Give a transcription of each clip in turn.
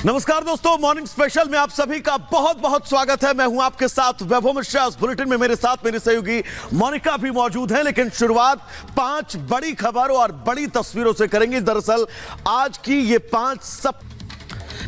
नमस्कार दोस्तों, morning special में आप सभी का बहुत बहुत स्वागत है। मैं हूं आपके साथ वैभव मिश्रा। इस बुलेटिन में मेरे साथ मेरी सहयोगी मोनिका भी मौजूद है, लेकिन शुरुआत 5 बड़ी खबरों और बड़ी तस्वीरों से करेंगे। दरअसल आज की ये 5 सब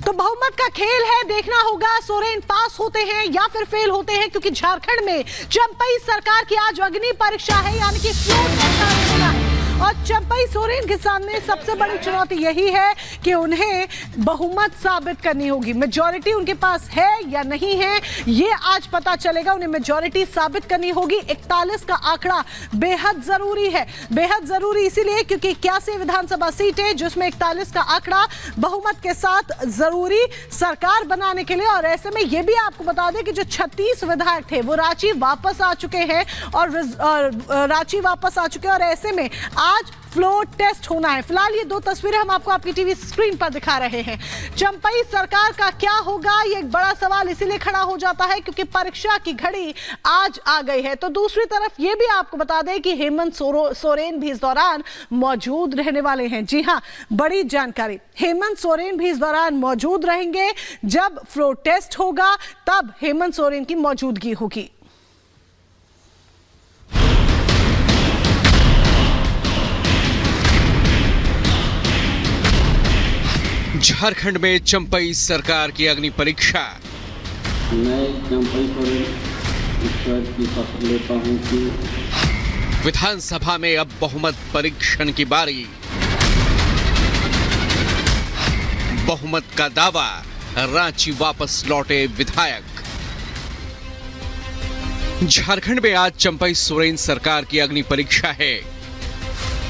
तो बहुमत का खेल है, देखना होगा सोरेन पास होते हैं या फिर फेल होते हैं, क्योंकि झारखंड में चंपई सरकार की आज अग्नि परीक्षा है, यानी कि फ्लोर टेस्ट होगा। और चंपई सोरेन के सामने सबसे बड़ी चुनौती यही है कि उन्हें बहुमत साबित करनी होगी। मेजॉरिटी उनके पास है या नहीं है, ये आज पता चलेगा। उन्हें मेजॉरिटी साबित करनी होगी। 41 का आंकड़ा बेहद जरूरी है, बेहद जरूरी इसीलिए क्योंकि 81 विधानसभा सीटें, जिसमें 41 का आंकड़ा बहुमत के साथ जरूरी सरकार बनाने के लिए। और ऐसे में ये भी आपको बता दें कि जो 36 विधायक थे वो रांची वापस आ चुके हैं और ऐसे में आज फ्लोर टेस्ट होना है। फिलहाल ये 2 तस्वीरें हम आपको आपकी टीवी स्क्रीन पर दिखा रहे हैं। चंपई सरकार का क्या होगा, ये एक बड़ा सवाल इसीलिए खड़ा हो जाता है क्योंकि परीक्षा की घड़ी आज आ गई है। तो दूसरी तरफ ये भी आपको बता दें कि हेमंत सोरेन भी इस दौरान मौजूद रहने वाले हैं। जी हां, बड़ी जानकारी, हेमंत सोरेन भी इस दौरान मौजूद रहेंगे। जब फ्लोर टेस्ट होगा तब हेमंत सोरेन की मौजूदगी होगी। झारखंड में चंपई सरकार की अग्नि परीक्षा। मैं चंपई सोरेन ईश्वर की शपथ लेता हूं कि विधानसभा में अब बहुमत परीक्षण की बारी। बहुमत का दावा, रांची वापस लौटे विधायक। झारखंड में आज चंपई सोरेन सरकार की अग्नि परीक्षा है।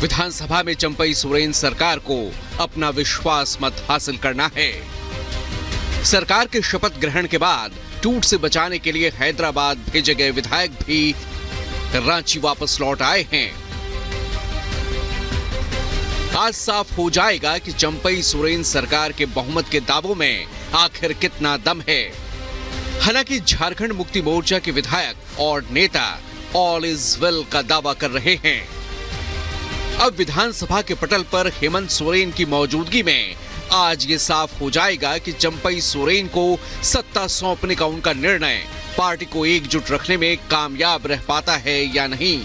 विधानसभा में चंपई सोरेन सरकार को अपना विश्वास मत हासिल करना है। सरकार के शपथ ग्रहण के बाद टूट से बचाने के लिए हैदराबाद भेजे गए विधायक भी रांची वापस लौट आए हैं। आज साफ हो जाएगा कि चंपई सोरेन सरकार के बहुमत के दावों में आखिर कितना दम है। हालांकि झारखंड मुक्ति मोर्चा के विधायक और नेता ऑल इज वेल का दावा कर रहे हैं। अब विधानसभा के पटल पर हेमंत सोरेन की मौजूदगी में आज ये साफ हो जाएगा कि चंपई सोरेन को सत्ता सौंपने का उनका निर्णय पार्टी को एकजुट रखने में कामयाब रह पाता है या नहीं।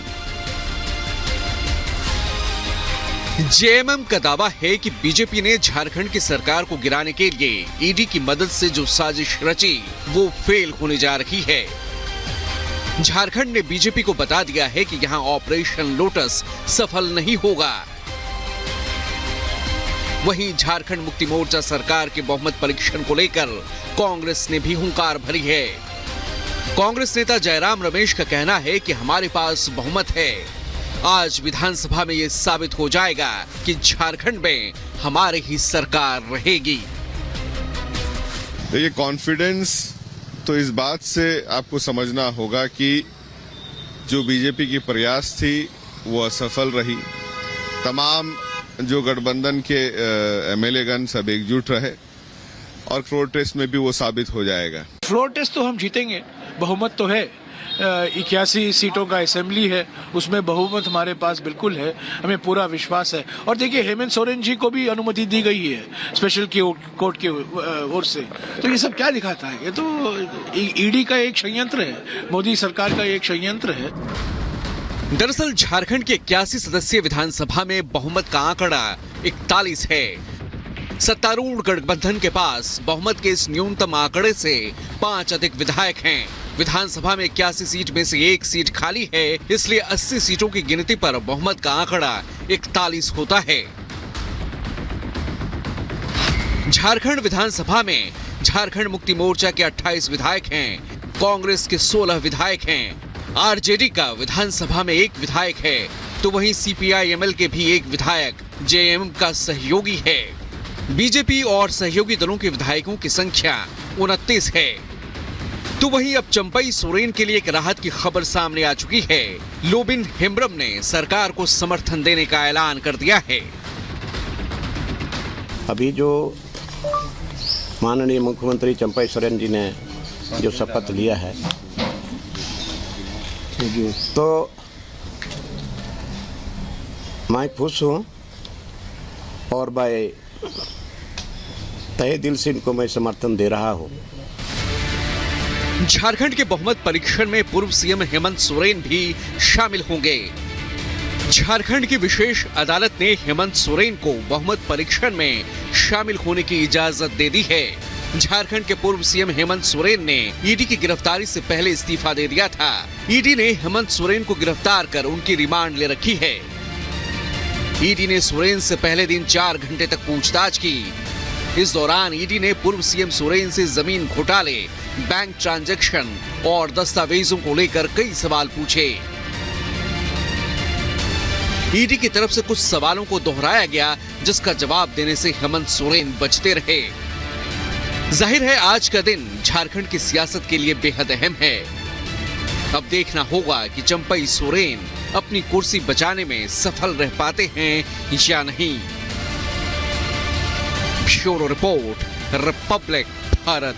जेएमएम का दावा है कि बीजेपी ने झारखंड की सरकार को गिराने के लिए ईडी की मदद से जो साजिश रची वो फेल होने जा रही है। झारखंड ने बीजेपी को बता दिया है कि यहां ऑपरेशन लोटस सफल नहीं होगा। वहीं झारखंड मुक्ति मोर्चा सरकार के बहुमत परीक्षण को लेकर कांग्रेस ने भी हुंकार भरी है। कांग्रेस नेता जयराम रमेश का कहना है कि हमारे पास बहुमत है। आज विधानसभा में यह साबित हो जाएगा कि झारखंड में हमारी ही सरकार रहेगी। देखिए, कॉन्फिडेंस तो इस बात से आपको समझना होगा कि जो बीजेपी की प्रयास थी वो असफल रही। तमाम जो गठबंधन के एमएलए गण सब एकजुट रहे और फ्लोर टेस्ट में भी वो साबित हो जाएगा। फ्लोर टेस्ट तो हम जीतेंगे, बहुमत तो है। 81 सीटों का असेंबली है, उसमें बहुमत हमारे पास बिल्कुल है, हमें पूरा विश्वास है। और देखिए, हेमंत सोरेन जी को भी अनुमति दी गई है स्पेशल कोर्ट की ओर से। तो ये सब क्या दिखाता है? ये तो ईडी का एक षड्यंत्र है, मोदी सरकार का एक षड्यंत्र है। दरअसल झारखंड के 81 सदस्यीय विधानसभा में बहुमत का आंकड़ा 41 है। सत्तारूढ़ गठबंधन के पास बहुमत के इस न्यूनतम आंकड़े से 5 अधिक विधायक हैं। विधानसभा में 81 सीट में से 1 सीट खाली है, इसलिए 80 सीटों की गिनती पर बहुमत का आंकड़ा 41 होता है। झारखंड विधानसभा में झारखंड मुक्ति मोर्चा के 28 विधायक हैं, कांग्रेस के 16 विधायक हैं, आरजेडी का विधानसभा में 1 विधायक है, तो वहीं सीपीआई-एमएल के भी 1 विधायक जेएमएम का सहयोगी है। बीजेपी और सहयोगी दलों के विधायकों की संख्या 29 है। तो वहीं अब चंपई सोरेन के लिए एक राहत की खबर सामने आ चुकी है। लोबिन हेम्ब्रम ने सरकार को समर्थन देने का ऐलान कर दिया है। अभी जो माननीय मुख्यमंत्री चंपई सोरेन जी ने जो शपथ लिया है, तो मैं खुश हूँ और मैं तहे दिल से इनको मैं समर्थन दे रहा हूँ। झारखंड के बहुमत परीक्षण में पूर्व सीएम हेमंत सोरेन भी शामिल होंगे। झारखंड की विशेष अदालत ने हेमंत सोरेन को बहुमत परीक्षण में शामिल होने की इजाजत दे दी है। झारखंड के पूर्व सीएम हेमंत सोरेन ने ईडी की गिरफ्तारी से पहले इस्तीफा दे दिया था। ईडी ने हेमंत सोरेन को गिरफ्तार कर उनकी रिमांड ले रखी है। ईडी ने सोरेन से पहले दिन 4 घंटे तक पूछताछ की। इस दौरान ईडी ने पूर्व सीएम सोरेन से जमीन घोटाले, बैंक ट्रांजैक्शन और दस्तावेजों को लेकर कई सवाल पूछे। ईडी की तरफ से कुछ सवालों को दोहराया गया, जिसका जवाब देने से हेमंत सोरेन बचते रहे। जाहिर है आज का दिन झारखंड की सियासत के लिए बेहद अहम है। अब देखना होगा कि चंपई सोरेन अपनी कुर्सी बचाने में सफल रह पाते हैं या नहीं। Bureau report, Republic Bharat.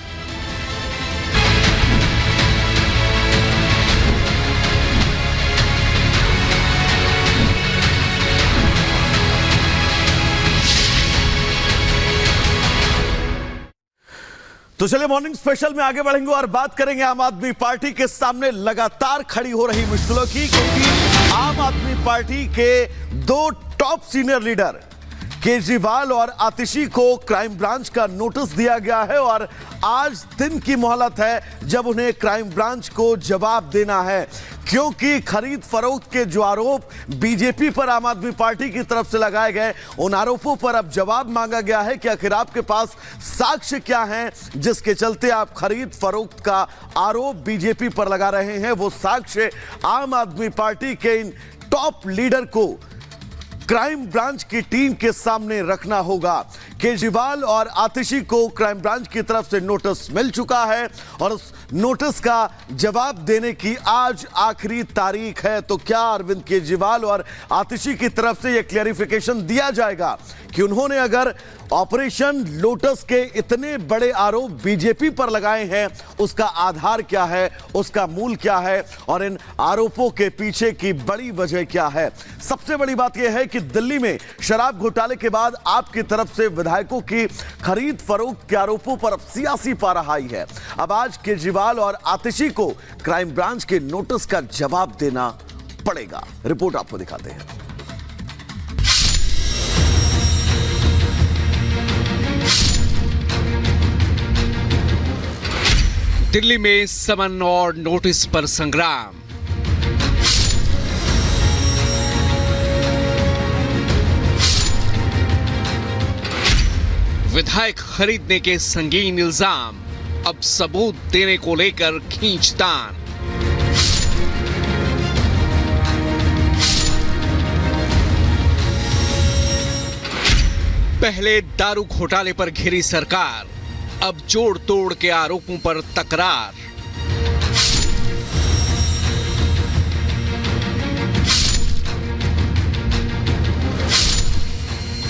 तो चलिए मॉर्निंग स्पेशल में आगे बढ़ेंगे और बात करेंगे आम आदमी पार्टी के सामने लगातार खड़ी हो रही मुश्किलों की, क्योंकि आम आदमी पार्टी के 2 टॉप सीनियर लीडर केजरीवाल और आतिशी को क्राइम ब्रांच का नोटिस दिया गया है और आज दिन की मोहलत है जब उन्हें क्राइम ब्रांच को जवाब देना है, क्योंकि खरीद फरोख्त के जो आरोप बीजेपी पर आम आदमी पार्टी की तरफ से लगाए गए, उन आरोपों पर अब जवाब मांगा गया है कि आखिर आपके पास साक्ष्य क्या हैं जिसके चलते आप खरीद फरोख्त का आरोप बीजेपी पर लगा रहे हैं। वो साक्ष्य आम आदमी पार्टी के इन टॉप लीडर को क्राइम ब्रांच की टीम के सामने रखना होगा। केजरीवाल और आतिशी को क्राइम ब्रांच की तरफ से नोटिस मिल चुका है और उस नोटिस का जवाब देने की आज आखिरी तारीख है। तो क्या अरविंद केजरीवाल और आतिशी की तरफ से यह क्लैरिफिकेशन दिया जाएगा कि उन्होंने अगर ऑपरेशन लोटस के इतने बड़े आरोप बीजेपी पर लगाए हैं, उसका आधार क्या है, उसका मूल क्या है और इन आरोपों के पीछे की बड़ी वजह क्या है। सबसे बड़ी बात यह है कि दिल्ली में शराब घोटाले के बाद आपकी तरफ से विधायकों की खरीद फरोख्त के आरोपों पर अब सियासी पाराहाई है। अब आज केजरीवाल और आतिशी को क्राइम ब्रांच के नोटिस का जवाब देना पड़ेगा। रिपोर्ट आपको दिखाते हैं। दिल्ली में समन और नोटिस पर संग्राम। विधायक खरीदने के संगीन इल्जाम, अब सबूत देने को लेकर खींचतान। पहले दारू घोटाले पर घिरी सरकार, अब जोड़ तोड़ के आरोपों पर तकरार।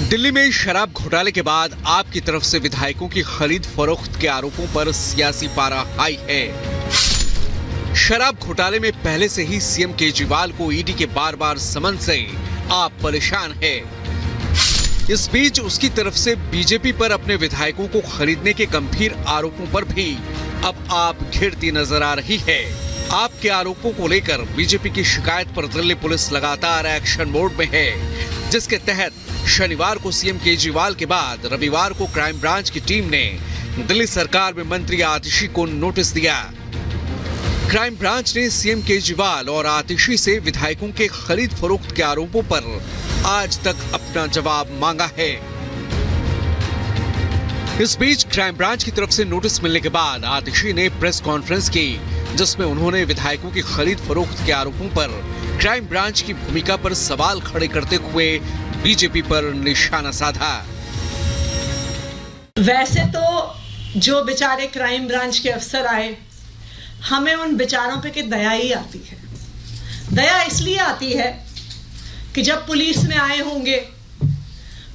दिल्ली में शराब घोटाले के बाद आपकी तरफ से विधायकों की खरीद फरोख्त के आरोपों पर सियासी पारा हाई है। शराब घोटाले में पहले से ही सीएम केजरीवाल को ईडी के बार बार समन से आप परेशान है। इस बीच उसकी तरफ से बीजेपी पर अपने विधायकों को खरीदने के गंभीर आरोपों पर भी अब आप घिरती नजर आ रही है। आपके आरोपों को लेकर बीजेपी की शिकायत पर दिल्ली पुलिस लगातार एक्शन मोड में है, जिसके तहत शनिवार को सीएम केजरीवाल के बाद रविवार को क्राइम ब्रांच की टीम ने दिल्ली सरकार में मंत्री आतिशी को नोटिस दिया। क्राइम ब्रांच ने सीएम केजरीवाल और आतिशी से विधायकों के खरीद फरोख्त के आरोपों पर आज तक अपना जवाब मांगा है। इस बीच क्राइम ब्रांच की तरफ से नोटिस मिलने के बाद आतिशी ने प्रेस कॉन्फ्रेंस की, जिसमें उन्होंने विधायकों की खरीद फरोख्त के आरोपों पर क्राइम ब्रांच की भूमिका पर सवाल खड़े करते हुए बीजेपी पर निशाना साधा। वैसे तो जो बेचारे क्राइम ब्रांच के अफसर आए, हमें उन बेचारों पे के दया ही आती है। दया इसलिए आती है कि जब पुलिस में आए होंगे,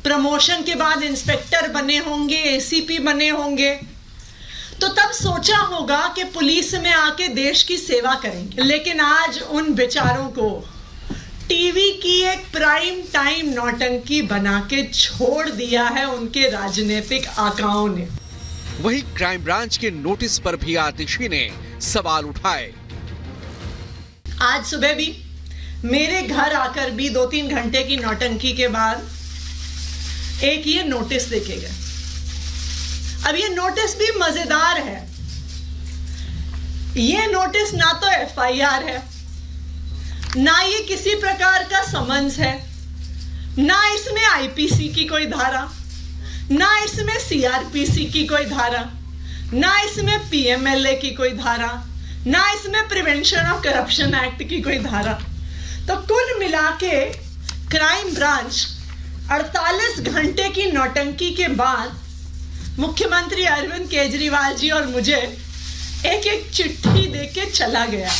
प्रमोशन के बाद इंस्पेक्टर बने होंगे, एसीपी बने होंगे, तो तब सोचा होगा कि पुलिस में आके देश की सेवा करेंगे। लेकिन आज उन बेचारों को टीवी की एक प्राइम टाइम नौटंकी बना के छोड़ दिया है उनके राजनीतिक आकाओं ने। वहीं क्राइम ब्रांच के नोटिस पर भी आतिशी ने सवाल उठाए। आज सुबह भी मेरे घर आकर भी 2-3 घंटे की नौटंकी के बाद एक ये नोटिस देके गए। अब ये नोटिस भी मजेदार है। ये नोटिस ना तो एफआईआर है, ना ये किसी प्रकार का समन्स है, ना इसमें आईपीसी की कोई धारा, ना इसमें सीआरपीसी की कोई धारा, ना इसमें पीएमएलए की कोई धारा, ना इसमें प्रिवेंशन ऑफ करप्शन एक्ट की कोई धारा। तो कुल मिला के क्राइम ब्रांच 48 घंटे की नौटंकी के बाद मुख्यमंत्री अरविंद केजरीवाल जी और मुझे एक एक चिट्ठी देके चला गया।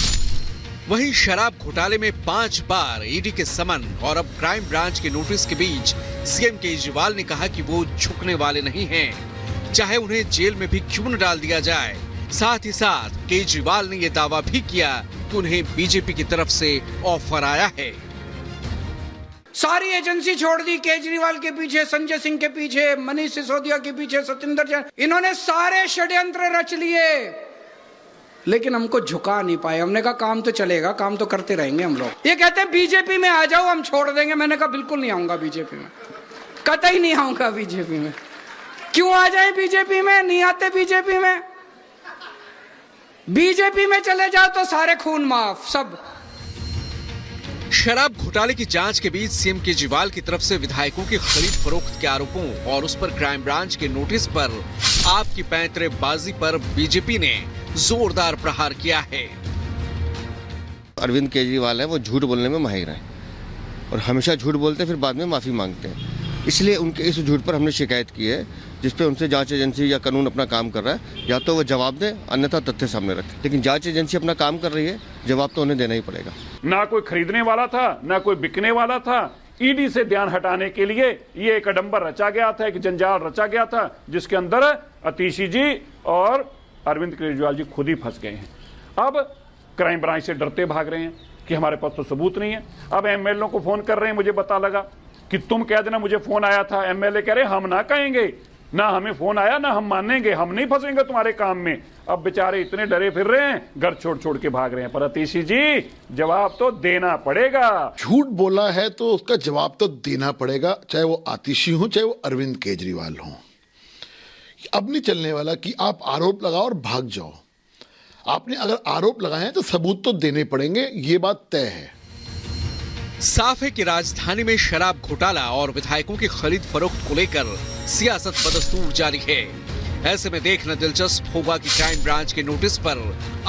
वहीं शराब घोटाले में 5 बार ईडी के समन और अब क्राइम ब्रांच के नोटिस के बीच सीएम केजरीवाल ने कहा कि वो झुकने वाले नहीं हैं, चाहे उन्हें जेल में भी क्यों न डाल दिया जाए। साथ ही साथ केजरीवाल ने ये दावा भी किया कि उन्हें बीजेपी की तरफ से ऑफर आया है। सारी एजेंसी छोड़ दी, केजरीवाल के पीछे, संजय सिंह के पीछे, मनीष सिसोदिया के पीछे, सतिंदर जैन, इन्होंने सारे षड्यंत्र रच लिए, लेकिन हमको झुका नहीं पाए। हमने कहा काम तो चलेगा, काम तो करते रहेंगे हम लोग। ये कहते हैं बीजेपी में आ जाओ, हम छोड़ देंगे। मैंने कहा बिल्कुल नहीं आऊंगा बीजेपी में, कतई नहीं आऊंगा बीजेपी में। क्यों आ जाए बीजेपी में? नहीं आते बीजेपी में। बीजेपी में चले जाओ तो सारे खून माफ सब। शराब घोटाले की जांच के बीच सीएम केजरीवाल की तरफ से विधायकों की खरीद फरोख्त के आरोपों और उस पर क्राइम ब्रांच के नोटिस पर आपकी पैंतरेबाजी पर बीजेपी ने जोरदार प्रहार किया है। अरविंद केजरीवाल है वो झूठ बोलने में माहिर हैं और हमेशा झूठ बोलते हैं, फिर बाद में माफ़ी मांगते हैं। इसलिए उनके इस झूठ पर हमने शिकायत की है, जिसपे उनसे जांच एजेंसी या कानून अपना काम कर रहा है। या तो वो जवाब दें, अन्यथा तथ्य सामने रखें। लेकिन जांच एजेंसी अपना काम कर रही है, जवाब तो उन्हें देना ही पड़ेगा। ना कोई खरीदने वाला था, ना कोई बिकने वाला था। ईडी से ध्यान हटाने के लिए ये एक अडंबर रचा गया था, एक जंजाल रचा गया था, जिसके अंदर आतिशी जी और अरविंद केजरीवाल जी खुद ही फंस गए हैं। अब क्राइम ब्रांच से डरते भाग रहे हैं कि हमारे पास तो सबूत नहीं है। अब एमएलए को फोन कर रहे हैं, मुझे पता लगा कि तुम कह देना मुझे फोन आया था। एमएलए कह रहे हम ना कहेंगे, ना हमें फोन आया, ना हम मानेंगे, हम नहीं फंसेंगे तुम्हारे काम में। अब बेचारे इतने डरे फिर रहे हैं, घर छोड़ छोड़ के भाग रहे हैं। पर आतिशी जी जवाब तो देना पड़ेगा। झूठ बोला है तो उसका जवाब तो देना पड़ेगा, चाहे वो आतिशी हो, चाहे वो अरविंद केजरीवाल हो। अब नहीं चलने वाला कि आप आरोप लगाओ और भाग जाओ। आपने अगर आरोप लगाए हैं तो सबूत तो देने पड़ेंगे, ये बात तय है। साफ है कि राजधानी में शराब घोटाला और विधायकों की खरीद फरोख्त को लेकर सियासत बदस्तूर जारी है। ऐसे में देखना दिलचस्प होगा कि क्राइम ब्रांच के नोटिस पर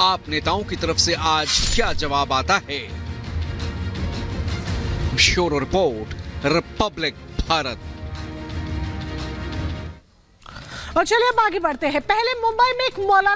आप नेताओं की तरफ से आज क्या जवाब आता है। Bureau report, Republic Bharat. और चलिए अब आगे बढ़ते हैं। पहले मुंबई में एक मौलाना